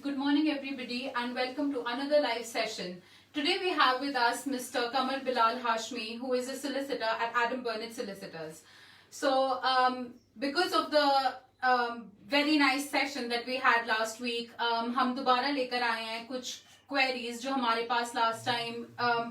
Good morning, everybody, and welcome to another live session. Today we have with us Mr. Kamar Bilal Hashmi, who is a solicitor at Adam Burnett Solicitors. So, because of the very nice session that we had last week, हम दोबारा लेकर आए हैं कुछ queries जो हमारे पास last time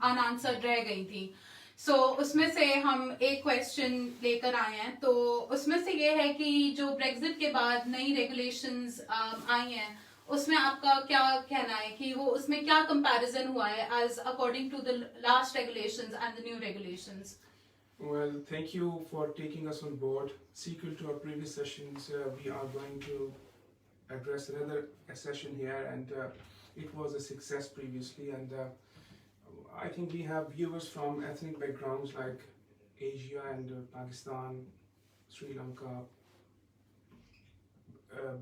unanswered रह गई थी. So, उसमें से हम एक क्वेश्चन लेकर आए हैं. तो उसमें से ये है कि जो ब्रेक्जिट के बाद नई रेगुलेशंस आई हैं, उसमें आपका क्या कहना है कि वो उसमें क्या कंपैरिजन हुआ है as according to the last regulations and the new regulations? Well, thank you for taking us on board. Sequel to our previous sessions, we are going to address another session here, and it was a success previously, and I think we have viewers from ethnic backgrounds like Asia and Pakistan, Sri Lanka,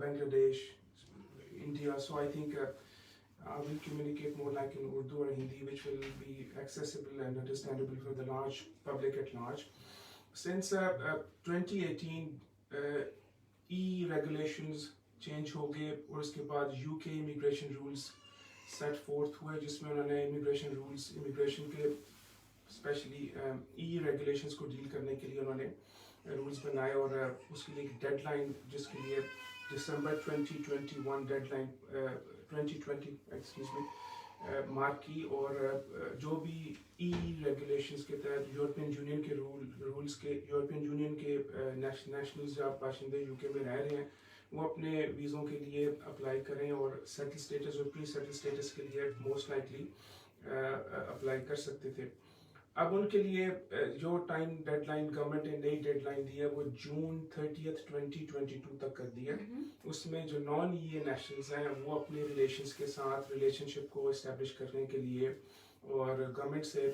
Bangladesh, India. So I think I will communicate more like in Urdu or Hindi, which will be accessible and understandable for the large public at large. Since 2018, e-regulations change हो गए और उसके बाद UK immigration rules set forth हुए, जिसमें उन्होंने immigration rules, immigration के especially e-regulations को deal करने के लिए उन्होंने rules बनाए और उसके लिए deadline जिसके लिए December 2021 deadline 2020 मार्क की और जो भी e-regulations के तहत यूरोपियन यूनियन के रूल्स के यूरोपियन यूनियन के नेशनल्स या बाशिंदे UK में रह रहे हैं वो अपने वीज़ों के लिए अप्लाई करें और सेटल स्टेटस और प्री सेटल स्टेटस के लिए मोस्ट लाइकली अप्लाई कर सकते थे. अब उनके लिए जो टाइम डेडलाइन गवर्नमेंट ने नई डेडलाइन दी है वो जून 30 2022 तक कर दी है. उसमें जो नॉन ईए नेशनल्स हैं वो अपने रिलेशंस के साथ रिलेशनशिप को इस्टेब्लिश करने के लिए और गवर्नमेंट से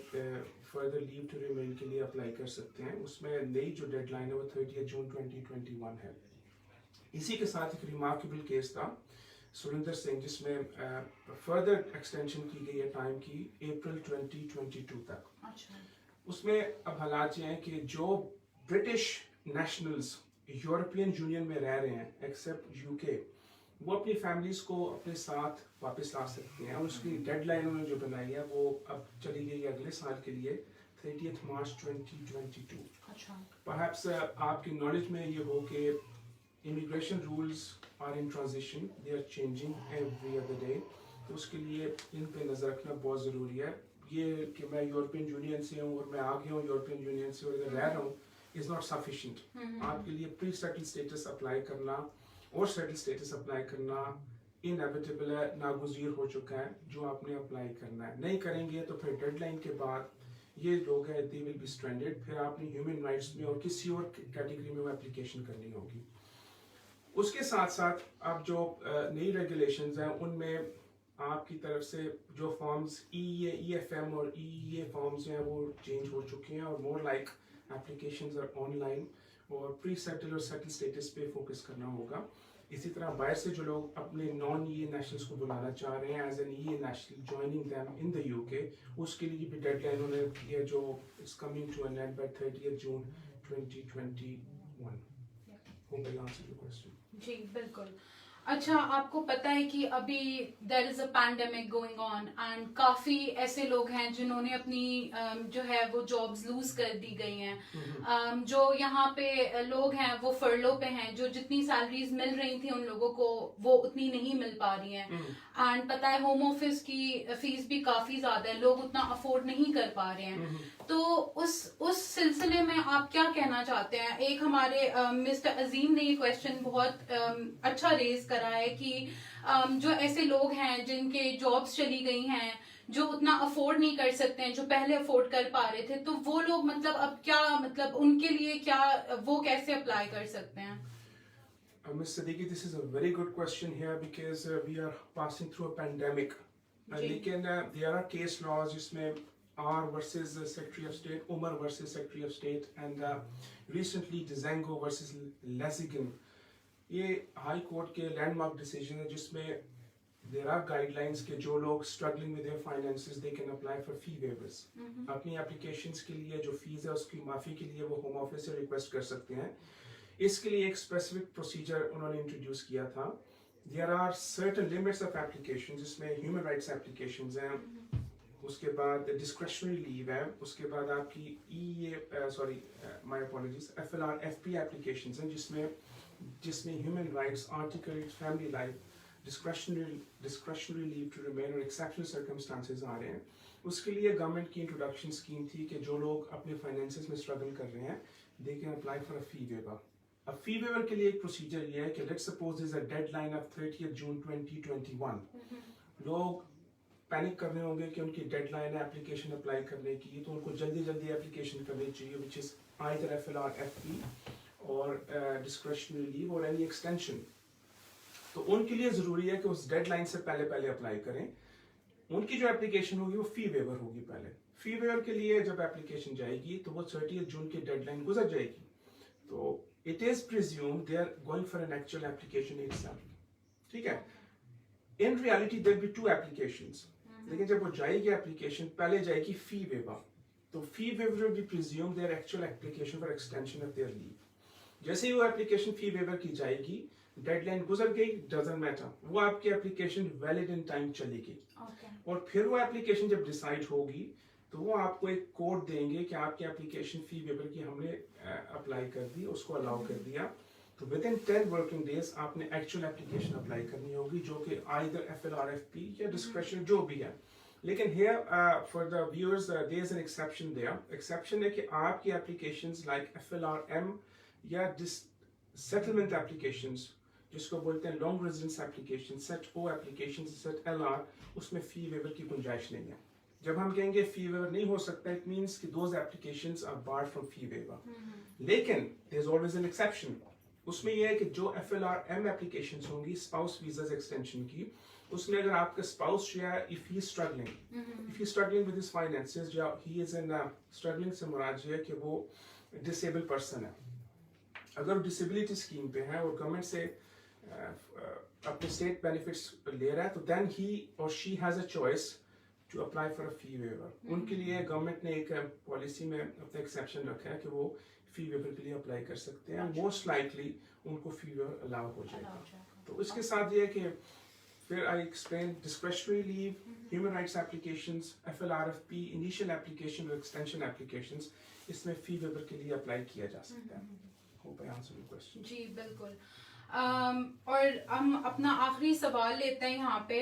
फर्दर लीव टू रिमेन के लिए अप्लाई कर सकते हैं. उसमें नई जो डेडलाइन है वो 30 जून 2021 है. इसी के साथ एक रिमार्केबल केस था सुरेंद्र सिंह जिसमें फर्दर एक्सटेंशन की गई है टाइम की अप्रैल 2022 तक. उसमें अब हालात ये हैं कि जो ब्रिटिश नेशनल्स यूरोपियन यूनियन में रह रहे हैं एक्सेप्ट UK वो अपनी फैमिलीज को अपने साथ वापस ला सकते हैं. उसकी डेडलाइन उन्होंने जो बनाई है वो अब चली गई है अगले साल के लिए 30 मार्च 2022. परहैप्स आपकी नॉलेज में ये हो कि immigration rules are in transition, they are changing every other day. तो उसके लिए इन पे नज़र रखना बहुत ज़रूरी है. ये कि मैं यूरोपियन यूनियन से हूँ और मैं आ गया हूँ यूरोपियन यूनियन से और इधर रह रहा हूँ इज़ नॉट सफिशिएंट. आपके लिए प्री सेटल स्टेटस अप्लाई करना और सेटल स्टेटस अप्लाई करना इनएविटेबल है, नागुज़ीर हो चुका है. जो आपने अप्लाई करना है नहीं करेंगे तो फिर डेडलाइन के बाद ये लोग हैं दे विल बी स्ट्रैंडेड. फिर आपने ह्यूमन राइट्स में और किसी और कैटेगरी में वो एप्लीकेशन करनी होगी. उसके साथ साथ अब जो नई रेगुलेशंस हैं उनमें आपकी तरफ से जो फॉर्म्स EFM और EEA फॉर्म्स हैं वो चेंज हो चुके हैं और more like applications are online और प्री सेटल और सेटल स्टेटस पे फोकस करना होगा. इसी तरह बाहर से जो लोग अपने नॉन EE नेशनल्स को बुलाना चाह रहे हैं as an EE national joining them in the UK उसके लिए भी डेडलाइन उन्होंने दी है जो is coming to an end by 30 June 2021. Hope I answered your question. जी बिल्कुल. अच्छा, आपको पता है कि अभी there is a pandemic going on and काफी ऐसे लोग हैं जिन्होंने अपनी जो है वो जॉब्स लूज कर दी गई हैं. जो यहाँ पे लोग हैं वो फर्लो पे हैं, जो जितनी सैलरीज मिल रही थी उन लोगों को वो उतनी नहीं मिल पा रही हैं. एंड पता है होम ऑफिस की फीस भी काफी ज्यादा है, लोग उतना अफोर्ड नहीं कर पा रहे हैं. तो उस सिलसिले में आप क्या कहना चाहते हैं? एक हमारे मिस्टर अजीम ने ये क्वेश्चन बहुत अच्छा रेज करा है कि जो ऐसे लोग हैं जिनके जॉब्स चली गई हैं, जो उतना अफोर्ड नहीं कर सकते हैं जो पहले अफोर्ड कर पा रहे थे, तो वो लोग मतलब अब क्या मतलब उनके लिए क्या वो कैसे अप्लाई कर सकते हैं? Ms. Siddiqui, this is a very good question here because we are passing through a pandemic. लेकिन there are case laws जिसमें R versus Secretary of State, Umar versus Secretary of State, and recently Dzango versus Lesigan. ये high court के landmark decision है जिसमें there are guidelines कि जो लोग struggling with their finances they can apply for fee waivers. अपनी applications के लिए जो fees है उसकी माफ़ी के लिए वो home office से request कर सकते हैं. इसके लिए एक स्पेसिफिक प्रोसीजर उन्होंने इंट्रोड्यूस किया था there are certain limits of applications जिसमें human rights applications हैं, उसके बाद discretionary leave है, उसके बाद आपकी my apologies, FLR FP applications हैं जिसमें human rights, article, family life, discretionary leave to remain और exceptional circumstances आ रहे हैं. उसके लिए गवर्नमेंट की इंट्रोडक्शन स्कीम थी कि जो लोग अपने फाइनेंसेस में स्ट्रगल कर रहे हैं they can apply for a fee waiver. अब फी वेवर के लिए एक प्रोसीजर ये है कि let's suppose there is a deadline of 30th June 2021. लोग पैनिक कर रहे होंगे कि उनकी डेडलाइन है एप्लीकेशन अप्लाई करने की, तो उनको जल्दी जल्दी एप्लीकेशन करनी चाहिए which is either FLR FP और डिस्क्रिशनरी लीव और एनी एक्सटेंशन. तो उनके लिए जरूरी है कि उस डेडलाइन से पहले अप्लाई करें. उनकी जो एप्लीकेशन होगी वो फी वेवर होगी. पहले फी वेवर के लिए जब एप्लीकेशन जाएगी तो वो 30th June की डेडलाइन गुजर जाएगी, तो it is presumed they are going for an actual application itself. ठीक है. In reality there will be two applications. लेकिन जब वो जाएगी एप्लीकेशन पहले जाएगी फी वेवर, तो fee waiver will be presumed their actual application for extension of their leave. जैसे ही वो एप्लीकेशन फी वेवर की जाएगी, डेडलाइन गुजर गई, डजंट मैटर, वो आपकी एप्लीकेशन वैलिड इन टाइम चलेगी. और फिर वो एप्लीकेशन जब डिसाइड होगी तो वो आपको एक कोड देंगे कि आपकी एप्लीकेशन फी वेवर की हमने अप्लाई कर दी, उसको अलाउ कर दिया, तो विद इन 10 वर्किंग डेज आपने एक्चुअल एप्लीकेशन अप्लाई करनी होगी जो कि आइदर FLR FP या डिस्क्रिशन जो भी है. लेकिन here for the viewers there is an exception. There exception है कि आपकी एप्लीकेशंस लाइक FLR M या सेटलमेंट एप्लीकेशंस जिसको बोलते हैं long residence application, set O application, set LR, उसमें फी वेवर की गुंजाइश नहीं है. जब हम कहेंगे फी वेवर नहीं हो सकता, इट मींस कि those applications are barred from fee waiver. लेकिन there is always an exception. उसमें यह है कि जो FLR M एप्लीकेशंस होंगी स्पाउस वीजास एक्सटेंशन की, उसमें अगर आपका स्पाउस जो है if he struggling with his finances, या ही इज इन स्ट्रगलिंग से मुराद है कि वो डिसेबल पर्सन है, अगर डिसेबिलिटी स्कीम पे है और गवर्नमेंट से अपने स्टेट बेनिफिट्स ले रहा है, तो देन ही और she has a choice to apply for a fee waiver. उनके लिए गवर्नमेंट ने एक पॉलिसी में अपना एक्सेप्शन रखा है कि वो फी वेवर के लिए अप्लाई कर सकते हैं. मोस्ट लाइकली उनको फी वेवर अलाउ हो जाएगा. तो इसके साथ ये है कि फिर I explain discretionary leave, human rights applications, FLR FP, initial application और एक्सटेंशन एप्लीकेशंस, इसमें फी वेवर के लिए अप्लाई किया जा सकता है. Hope I answer your question. जी बिल्कुल. और हम अपना आखिरी सवाल लेते हैं यहाँ पे.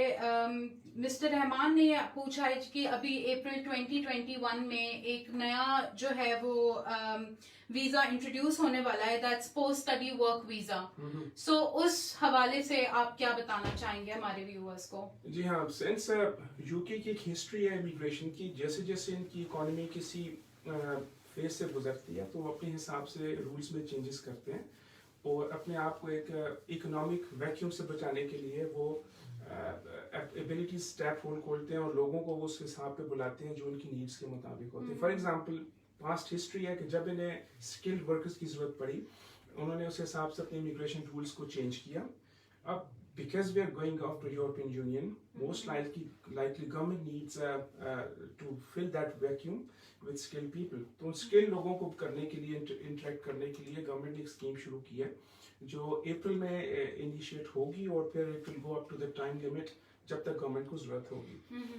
मिस्टर रहमान ने पूछा है कि अभी अप्रैल 2021 में एक नया जो है वो वीजा इंट्रोड्यूस होने वाला है, that's post study work visa. So उस हवाले से आप क्या बताना चाहेंगे हमारे व्यूअर्स को? जी हाँ, सिंस यूके की एक हिस्ट्री है इमिग्रेशन की, जैसे जैसे इनकी इकोनॉमी किसी फेज से गुजरती है तो वो अपने हिसाब से रूल्स में चेंजेस करते हैं और अपने आप को एक इकोनॉमिक वैक्यूम से बचाने के लिए वो एबिलिटी स्टैप होल खोलते हैं और लोगों को वो उस हिसाब पे बुलाते हैं जो उनकी नीड्स के मुताबिक होते हैं. फॉर एग्जांपल पास्ट हिस्ट्री है कि जब इन्हें स्किल्ड वर्कर्स की जरूरत पड़ी, उन्होंने उस हिसाब से अपने इमिग्रेशन रूल्स को चेंज किया. अब because we are going off to European Union, most likely government needs to fill that vacuum with skilled people. तो skilled लोगों को करने के लिए interact करने के लिए गवर्नमेंट ने एक स्कीम शुरू की है जो अप्रैल में इनिशिएट होगी और फिर it will go up to the time limit जब तक गवर्नमेंट को जरूरत होगी.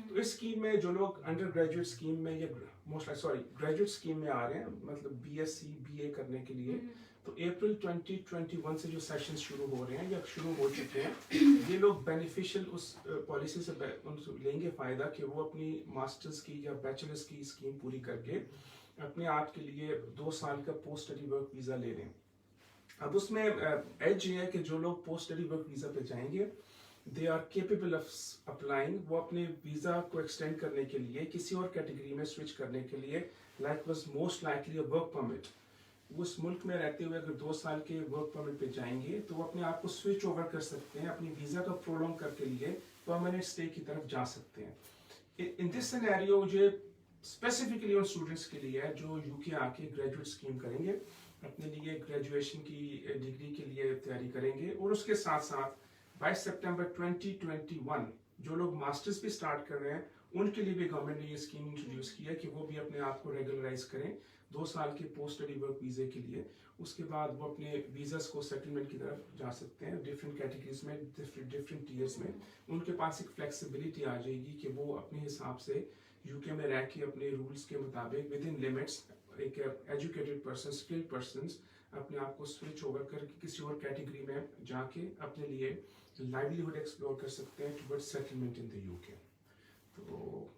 तो इस स्कीम में जो लोग अंडर ग्रेजुएट स्कीम में या ग्रेजुएट स्कीम में आ रहे हैं, मतलब BSc BA करने के लिए, तो अप्रैल 2021 से जो सेशंस शुरू हो रहे हैं या शुरू हो चुके हैं, ये लोग बेनिफिशियल उस पॉलिसी से लेंगे फायदा कि वो अपनी मास्टर्स की या बैचलर्स की स्कीम पूरी करके अपने आप के लिए 2 साल का पोस्ट स्टडी वर्क वीजा ले लें. अब उसमें एज ये है कि जो लोग पोस्ट स्टडी वर्क वीजा पे जाएंगे they are capable of applying, वो अपने वीजा को एक्सटेंड करने के लिए किसी और कैटेगरी में स्विच करने के लिए like was most likely a work permit, उस मुल्क में रहते हुए अगर 2 साल के वर्क परमिट पे जाएंगे तो वो अपने आप को स्विच ओवर कर सकते हैं, अपनी वीजा का प्रोलॉन्ग करके लिए परमानेंट स्टे की तरफ जा सकते हैं. इन दिस सिनेरियो जो स्पेसिफिकली उन स्टूडेंट्स के लिए है जो यूके आके ग्रेजुएट स्कीम करेंगे, अपने लिए ग्रेजुएशन की डिग्री के लिए तैयारी करेंगे और उसके साथ साथ 22 सितंबर 2021 जो लोग मास्टर्स भी स्टार्ट कर रहे हैं उनके लिए भी गवर्नमेंट ने ये स्कीम इंट्रोड्यूस की है कि वो भी अपने आप को रेगुलराइज करें 2 سال کے پوسٹ اسٹڈی ورک ویزے کے لیے. اس کے بعد وہ اپنے ویزاز کو سیٹلمنٹ کی طرف جا سکتے ہیں ڈفرینٹ کیٹیگریز میں, ڈفرینٹ ٹیئرس میں. ان کے پاس ایک فلیکسیبلٹی آ جائے گی کہ وہ اپنے حساب سے یو کے میں رہ کے اپنے رولس کے مطابق ود ان لمٹس ایک ایجوکیٹڈ پرسن, اسکلڈ پرسنس اپنے آپ کو سوئچ اوور کر کے کسی اور کیٹیگری میں جا کے اپنے لیے لائیولیہڈ ایکسپلور کر سکتے ہیں toward settlement in the U K. تو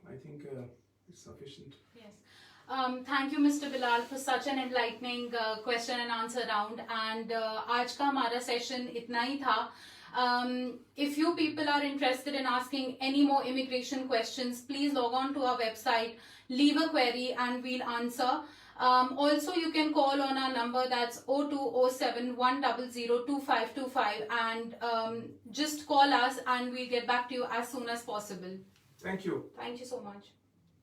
I think it's sufficient. Yes. Thank you, Mr. Bilal, for such an enlightening question and answer round. And آج کا ہمارا سیشن اتنا ہی تھا. If you people are interested in asking any more immigration questions, please log on to our website, leave a query, and we'll answer. Also, you can call on our number, that's 0207-100-2525, and just call us and we'll get back to you as soon as possible. Thank you. Thank you so much.